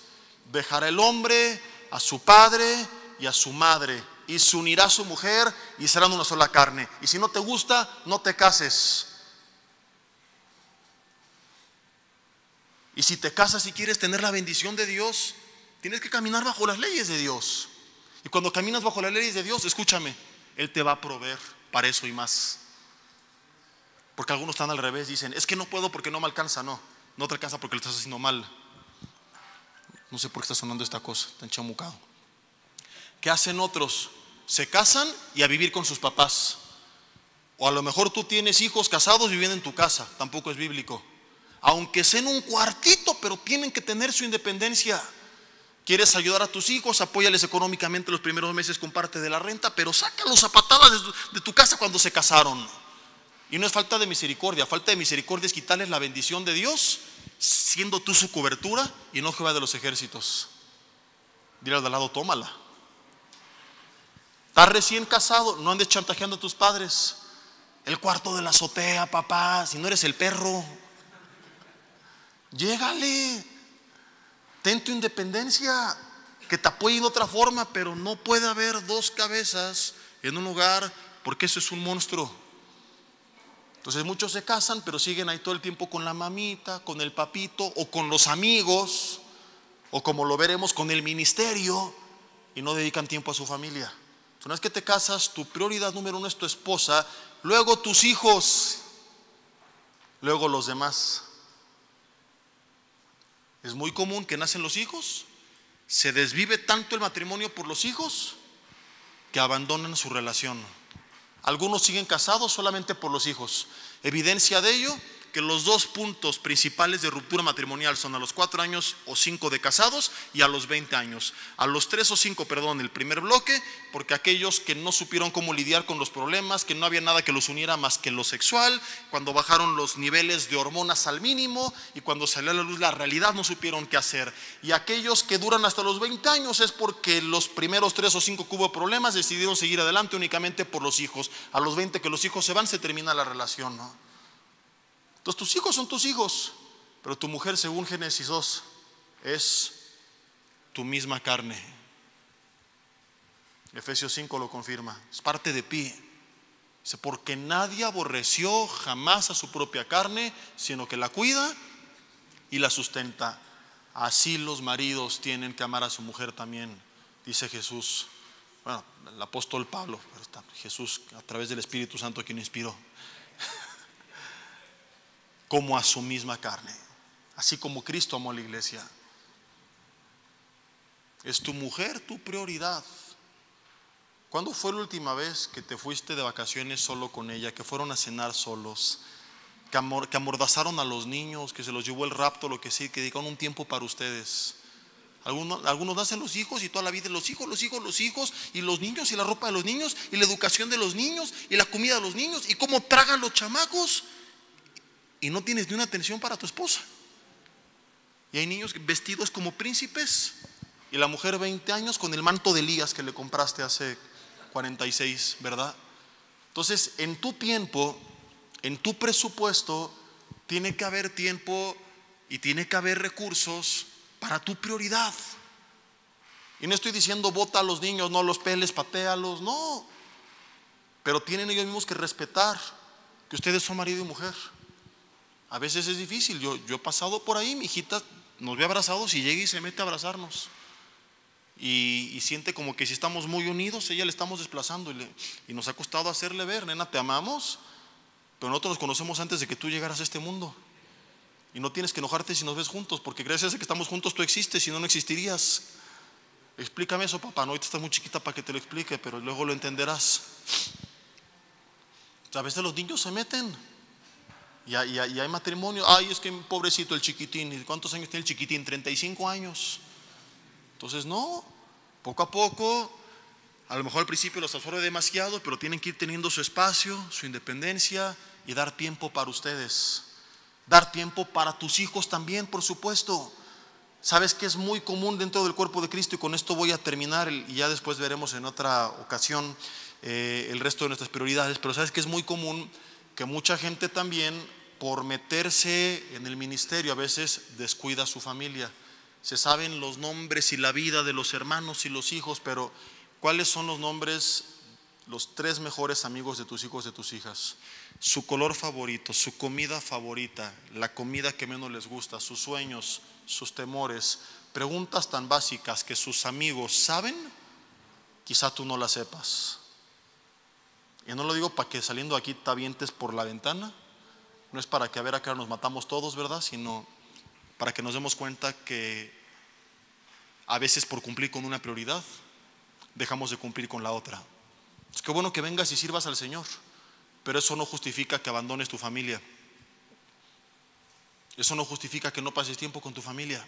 Dejará el hombre a su padre y a su madre, y se unirá a su mujer y serán una sola carne. Y si no te gusta, no te cases. Y si te casas y quieres tener la bendición de Dios, tienes que caminar bajo las leyes de Dios. Y cuando caminas bajo las leyes de Dios, escúchame, Él te va a proveer para eso y más. Porque algunos están al revés, dicen, es que no puedo porque no me alcanza. No, no te alcanza porque lo estás haciendo mal. No sé por qué está sonando esta cosa, tan chamucado. ¿Qué hacen otros? Se casan y a vivir con sus papás. O a lo mejor tú tienes hijos casados viviendo en tu casa, tampoco es bíblico. Aunque sea en un cuartito, pero tienen que tener su independencia. ¿Quieres ayudar a tus hijos? Apóyales económicamente los primeros meses con parte de la renta, pero sácalos a patadas de tu casa cuando se casaron. Y no es falta de misericordia es quitarles la bendición de Dios, siendo tú su cobertura y no Jehová de los ejércitos. Dile al de al lado, tómala. Estás recién casado, no andes chantajeando a tus padres. El cuarto de la azotea, papá, si no eres el perro. Llégale, ten tu independencia, que te apoye de otra forma, pero no puede haber dos cabezas en un hogar, porque eso es un monstruo. Entonces muchos se casan, pero siguen ahí todo el tiempo con la mamita, con el papito, o con los amigos, o como lo veremos, con el ministerio, y no dedican tiempo a su familia. Una vez que te casas, tu prioridad número uno es tu esposa, luego tus hijos, luego los demás. Es muy común que nacen los hijos, se desvive tanto el matrimonio por los hijos que abandonan su relación. Algunos siguen casados solamente por los hijos. Evidencia de ello que los dos puntos principales de ruptura matrimonial son a los 4 años o 5 de casados y a los 20 años. A los 3 o 5, perdón, el primer bloque, porque aquellos que no supieron cómo lidiar con los problemas, que no había nada que los uniera más que lo sexual, cuando bajaron los niveles de hormonas al mínimo y cuando salió a la luz la realidad no supieron qué hacer. Y aquellos que duran hasta los 20 años es porque los primeros 3 o 5 que hubo problemas decidieron seguir adelante únicamente por los hijos. A los 20 que los hijos se van, se termina la relación, ¿no? Entonces tus hijos son tus hijos, pero tu mujer, según Génesis 2, es tu misma carne. Efesios 5 lo confirma, es parte de ti. Dice, porque nadie aborreció jamás a su propia carne, sino que la cuida y la sustenta. Así los maridos tienen que amar a su mujer también, dice Jesús. Bueno, el apóstol Pablo, pero está Jesús a través del Espíritu Santo quien inspiró. Como a su misma carne, así como Cristo amó a la iglesia. Es tu mujer tu prioridad. ¿Cuándo fue la última vez que te fuiste de vacaciones solo con ella, que fueron a cenar solos, que amordazaron a los niños, que se los llevó el rapto, lo que sí, que dedicaron un tiempo para ustedes? Algunos nacen los hijos y toda la vida los hijos, y los niños, y la ropa de los niños, y la educación de los niños, y la comida de los niños, y cómo tragan los chamacos. Y no tienes ni una atención para tu esposa. Y hay niños vestidos como príncipes, y la mujer 20 años con el manto de Elías que le compraste hace 46, ¿verdad? Entonces, en tu tiempo, en tu presupuesto, tiene que haber tiempo y tiene que haber recursos para tu prioridad. Y no estoy diciendo bota a los niños, no los peles, patéalos, no. Pero tienen ellos mismos que respetar que ustedes son marido y mujer. A veces es difícil, yo he pasado por ahí, mi hijita nos ve abrazados y llega y se mete a abrazarnos. Y siente como que si estamos muy unidos, ella le estamos desplazando y nos ha costado hacerle ver, nena, te amamos, pero nosotros nos conocemos antes de que tú llegaras a este mundo. Y no tienes que enojarte si nos ves juntos, porque gracias a que estamos juntos tú existes, si no, no existirías. Explícame eso, papá. No, ahorita estás muy chiquita para que te lo explique, pero luego lo entenderás. A veces los niños se meten. Y hay matrimonio. Ay, es que pobrecito el chiquitín. ¿Cuántos años tiene el chiquitín? 35 años. Entonces no, poco a poco. A lo mejor al principio los absorbe demasiado, pero tienen que ir teniendo su espacio, su independencia y dar tiempo para ustedes. Dar tiempo para tus hijos también, por supuesto. Sabes que es muy común dentro del cuerpo de Cristo, y con esto voy a terminar y ya después veremos en otra ocasión el resto de nuestras prioridades. Pero sabes que es muy común que mucha gente también, por meterse en el ministerio, a veces descuida a su familia. Se saben los nombres y la vida de los hermanos y los hijos, pero ¿cuáles son los nombres, los 3 mejores amigos de tus hijos, de tus hijas? Su color favorito, su comida favorita, la comida que menos les gusta, sus sueños, sus temores. Preguntas tan básicas que sus amigos saben, quizá tú no las sepas. Y no lo digo para que saliendo aquí te avientes por la ventana, no es para que a ver acá nos matamos todos, ¿verdad? Sino para que nos demos cuenta que a veces por cumplir con una prioridad dejamos de cumplir con la otra. Es que bueno que vengas y sirvas al Señor, pero eso no justifica que abandones tu familia. Eso no justifica que no pases tiempo con tu familia.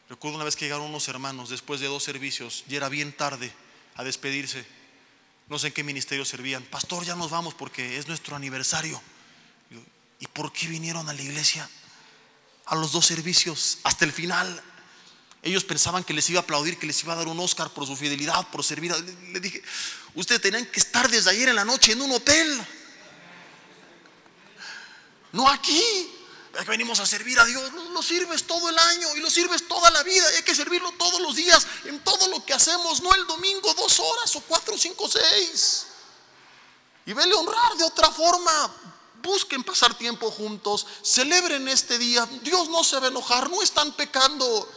Recuerdo una vez que llegaron unos hermanos después de 2 servicios y era bien tarde a despedirse. No sé en qué ministerio servían. Pastor, ya nos vamos porque es nuestro aniversario. ¿Y por qué vinieron a la iglesia? A los 2 servicios, hasta el final. Ellos pensaban que les iba a aplaudir, que les iba a dar un Oscar por su fidelidad, por servir. Le dije, ustedes tenían que estar desde ayer en la noche en un hotel, no aquí. Es que venimos a servir a Dios. Lo sirves todo el año y lo sirves toda la vida, y hay que servirlo todos los días, en todo lo que que hacemos, no el domingo 2 horas o 4, 5, 6. Y vele honrar de otra forma. Busquen pasar tiempo juntos, celebren este día. Dios no se va a enojar, no están pecando.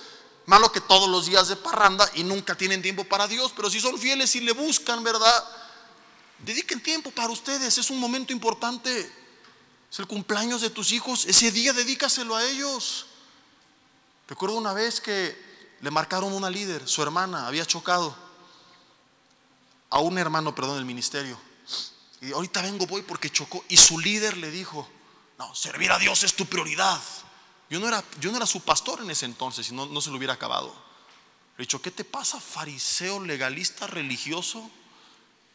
Malo que todos los días de parranda y nunca tienen tiempo para Dios, pero si son fieles y le buscan, ¿verdad? Dediquen tiempo para ustedes, es un momento importante. Es el cumpleaños de tus hijos, ese día dedícaselo a ellos. Recuerdo una vez que le marcaron una líder, su hermana había chocado a un hermano, del ministerio. Y ahorita voy porque chocó. Y su líder le dijo: no, servir a Dios es tu prioridad. Yo no era su pastor en ese entonces, y no se lo hubiera acabado. Le he dicho: ¿qué te pasa, fariseo, legalista, religioso?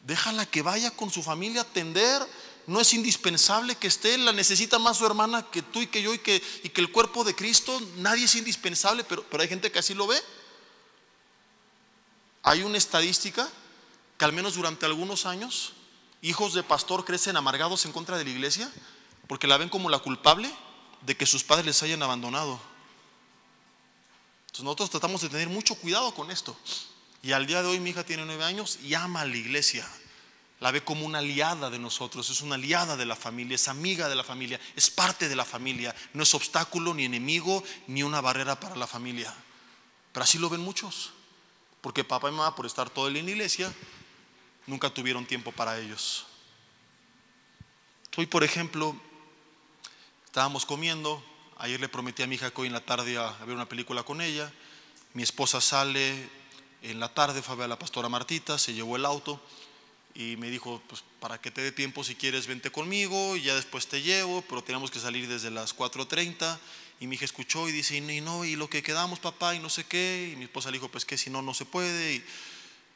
Déjala que vaya con su familia a atender. No es indispensable que esté, la necesita más su hermana que tú y que yo y que el cuerpo de Cristo. Nadie es indispensable, pero hay gente que así lo ve. Hay una estadística que al menos durante algunos años hijos de pastor crecen amargados en contra de la iglesia porque la ven como la culpable de que sus padres les hayan abandonado. Entonces nosotros tratamos de tener mucho cuidado con esto. Y al día de hoy mi hija tiene 9 años y ama a la iglesia. La ve como una aliada de nosotros, es una aliada de la familia, es amiga de la familia, es parte de la familia. No es obstáculo, ni enemigo, ni una barrera para la familia. Pero así lo ven muchos, porque papá y mamá, por estar todo el día en la iglesia, nunca tuvieron tiempo para ellos. Hoy, por ejemplo, estábamos comiendo. Ayer le prometí a mi hija que hoy en la tarde a ver una película con ella. Mi esposa sale en la tarde, fue a ver a la pastora Martita, se llevó el auto y me dijo: pues para que te dé tiempo, si quieres vente conmigo y ya después te llevo, pero tenemos que salir desde las 4:30. Y mi hija escuchó y dice: y lo que quedamos, papá, y no sé qué. Y mi esposa le dijo: pues que si no se puede.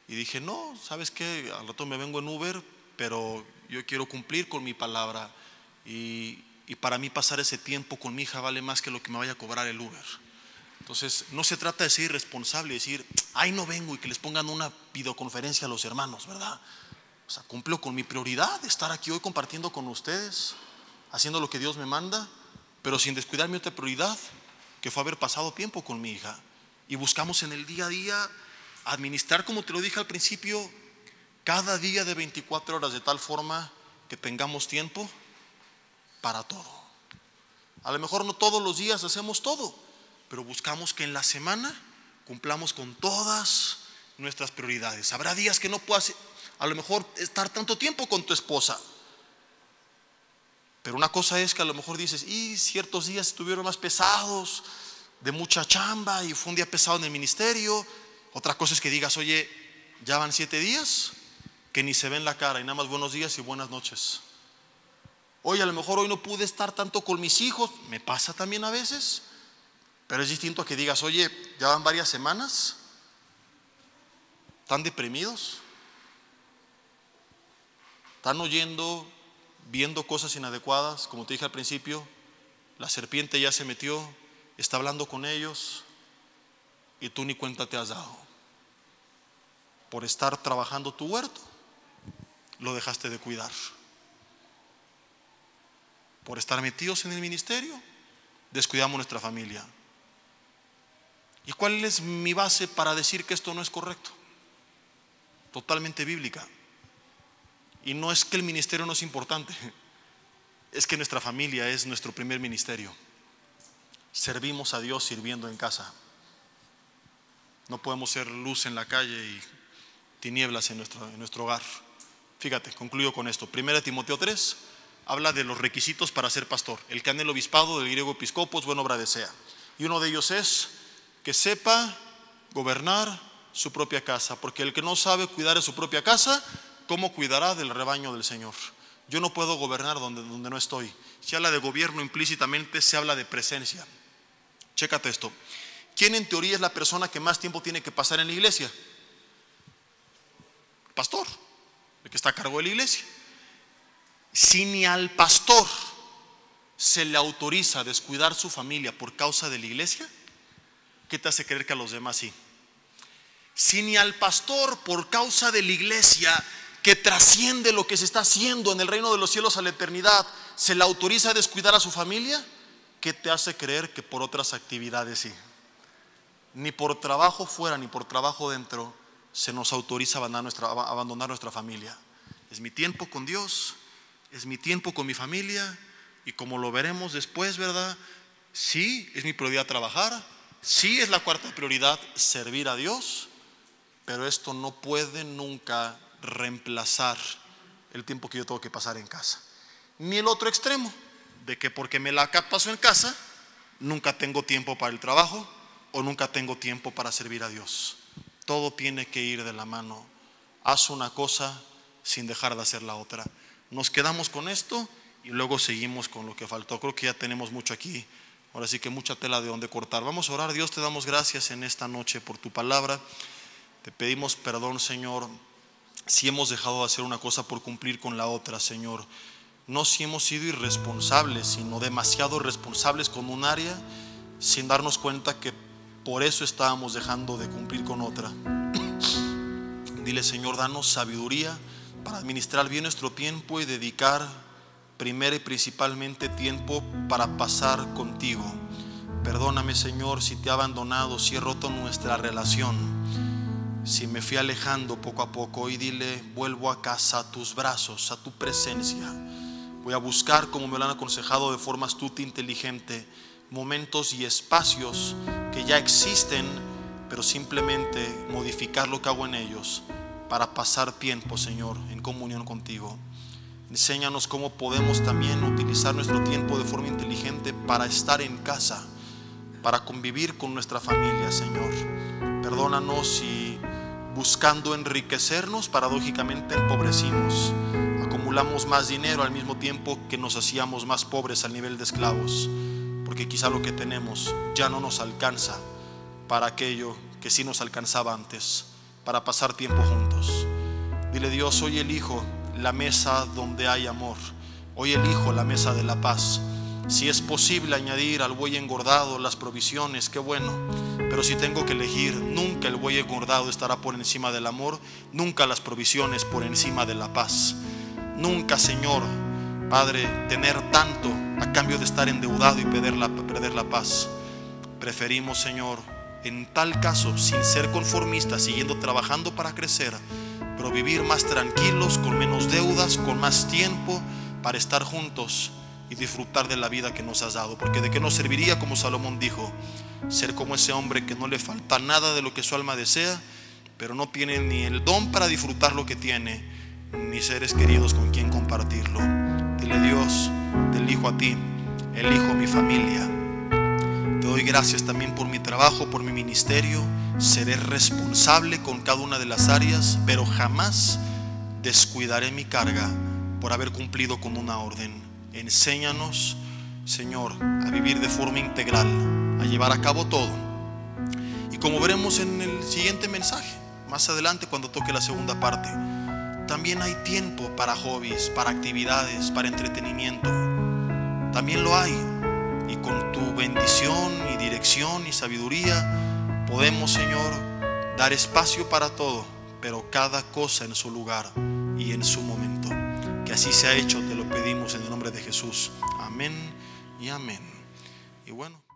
Y dije: no, ¿sabes qué? Al rato me vengo en Uber, pero yo quiero cumplir con mi palabra. Y para mí pasar ese tiempo con mi hija vale más que lo que me vaya a cobrar el Uber. Entonces no se trata de ser irresponsable, decir: ay, no vengo, y que les pongan una videoconferencia a los hermanos, ¿verdad? O sea, cumplo con mi prioridad de estar aquí hoy compartiendo con ustedes, haciendo lo que Dios me manda, pero sin descuidar mi otra prioridad, que fue haber pasado tiempo con mi hija. Y buscamos en el día a día administrar, como te lo dije al principio, cada día de 24 horas de tal forma que tengamos tiempo para todo. A lo mejor no todos los días hacemos todo, pero buscamos que en la semana cumplamos con todas nuestras prioridades. Habrá días que no puedas a lo mejor estar tanto tiempo con tu esposa, pero una cosa es que a lo mejor dices: y ciertos días estuvieron más pesados, de mucha chamba, y fue un día pesado en el ministerio. Otra cosa es que digas: oye, ya van 7 días que ni se ven la cara y nada más buenos días y buenas noches. Oye, a lo mejor hoy no pude estar tanto con mis hijos, me pasa también a veces, pero es distinto a que digas: oye, ya van varias semanas, ¿están deprimidos? ¿Están oyendo, viendo cosas inadecuadas? Como te dije al principio, la serpiente ya se metió, está hablando con ellos y tú ni cuenta te has dado. Por estar trabajando tu huerto, lo dejaste de cuidar. Por estar metidos en el ministerio, descuidamos nuestra familia. ¿Y cuál es mi base para decir que esto no es correcto? Totalmente bíblica. Y no es que el ministerio no es importante, es que nuestra familia es nuestro primer ministerio. Servimos a Dios sirviendo en casa. No podemos ser luz en la calle y tinieblas en nuestro hogar. Fíjate, concluyo con esto. 1 Timoteo 3 habla de los requisitos para ser pastor. El que anhela el obispado, del griego episcopos, buena obra desea. Y uno de ellos es que sepa gobernar su propia casa, porque el que no sabe cuidar de su propia casa, ¿cómo cuidará del rebaño del Señor? Yo no puedo gobernar donde no estoy. Si habla de gobierno, implícitamente se habla de presencia. Chécate esto. ¿Quién en teoría es la persona que más tiempo tiene que pasar en la iglesia? El pastor, el que está a cargo de la iglesia. Si ni al pastor se le autoriza a descuidar su familia por causa de la iglesia, ¿qué te hace creer que a los demás sí? Si ni al pastor, por causa de la iglesia que trasciende lo que se está haciendo en el reino de los cielos a la eternidad, se le autoriza a descuidar a su familia, ¿qué te hace creer que por otras actividades sí? Ni por trabajo fuera ni por trabajo dentro se nos autoriza a abandonar nuestra familia. Es mi tiempo con Dios, es mi tiempo con mi familia, y como lo veremos después, ¿verdad? Sí, es mi prioridad trabajar, sí es la cuarta prioridad servir a Dios, pero esto no puede nunca reemplazar el tiempo que yo tengo que pasar en casa. Ni el otro extremo, de que porque me la paso en casa, nunca tengo tiempo para el trabajo o nunca tengo tiempo para servir a Dios. Todo tiene que ir de la mano. Haz una cosa sin dejar de hacer la otra. Nos quedamos con esto y luego seguimos con lo que faltó. Creo que ya tenemos mucho aquí. Ahora sí que mucha tela de donde cortar. Vamos a orar. Dios, te damos gracias en esta noche por tu palabra. Te pedimos perdón, Señor, si hemos dejado de hacer una cosa por cumplir con la otra, Señor. No si hemos sido irresponsables, sino demasiado responsables con un área sin darnos cuenta que por eso estábamos dejando de cumplir con otra. Dile, Señor, danos sabiduría para administrar bien nuestro tiempo y dedicar primero y principalmente tiempo para pasar contigo. Perdóname, Señor, si te he abandonado, si he roto nuestra relación, si me fui alejando poco a poco. Y dile, vuelvo a casa, a tus brazos, a tu presencia. Voy a buscar, como me lo han aconsejado de forma astuta e inteligente, momentos y espacios que ya existen, pero simplemente modificar lo que hago en ellos para pasar tiempo, Señor, en comunión contigo. Enséñanos cómo podemos también utilizar nuestro tiempo de forma inteligente para estar en casa, para convivir con nuestra familia, Señor. Perdónanos si buscando enriquecernos, paradójicamente empobrecimos. Acumulamos más dinero al mismo tiempo que nos hacíamos más pobres al nivel de esclavos, porque quizá lo que tenemos ya no nos alcanza para aquello que sí nos alcanzaba antes, para pasar tiempo juntos. Dile, Dios, hoy elijo la mesa donde hay amor, hoy elijo la mesa de la paz. Si es posible añadir al buey engordado las provisiones, qué bueno, pero si tengo que elegir, nunca el buey engordado estará por encima del amor, nunca las provisiones por encima de la paz. Nunca, Señor, Padre, tener tanto a cambio de estar endeudado y perder la paz. Preferimos, Señor, en tal caso, sin ser conformistas, siguiendo trabajando para crecer, pero vivir más tranquilos, con menos deudas, con más tiempo para estar juntos y disfrutar de la vida que nos has dado. Porque de qué nos serviría, como Salomón dijo, ser como ese hombre que no le falta nada de lo que su alma desea, pero no tiene ni el don para disfrutar lo que tiene, ni seres queridos con quien compartirlo. Dile, Dios, te elijo a ti, elijo mi familia. Te doy gracias también por mi trabajo, por mi ministerio. Seré responsable con cada una de las áreas, pero jamás descuidaré mi carga por haber cumplido con una orden. Enséñanos, Señor, a vivir de forma integral, a llevar a cabo todo. Y como veremos en el siguiente mensaje, más adelante cuando toque la segunda parte, también hay tiempo para hobbies, para actividades, para entretenimiento. También lo hay. Y con tu bendición y dirección y sabiduría podemos, Señor, dar espacio para todo, pero cada cosa en su lugar y en su momento. Que así sea hecho, te lo pedimos en el nombre de Jesús. Amén y amén. Y bueno.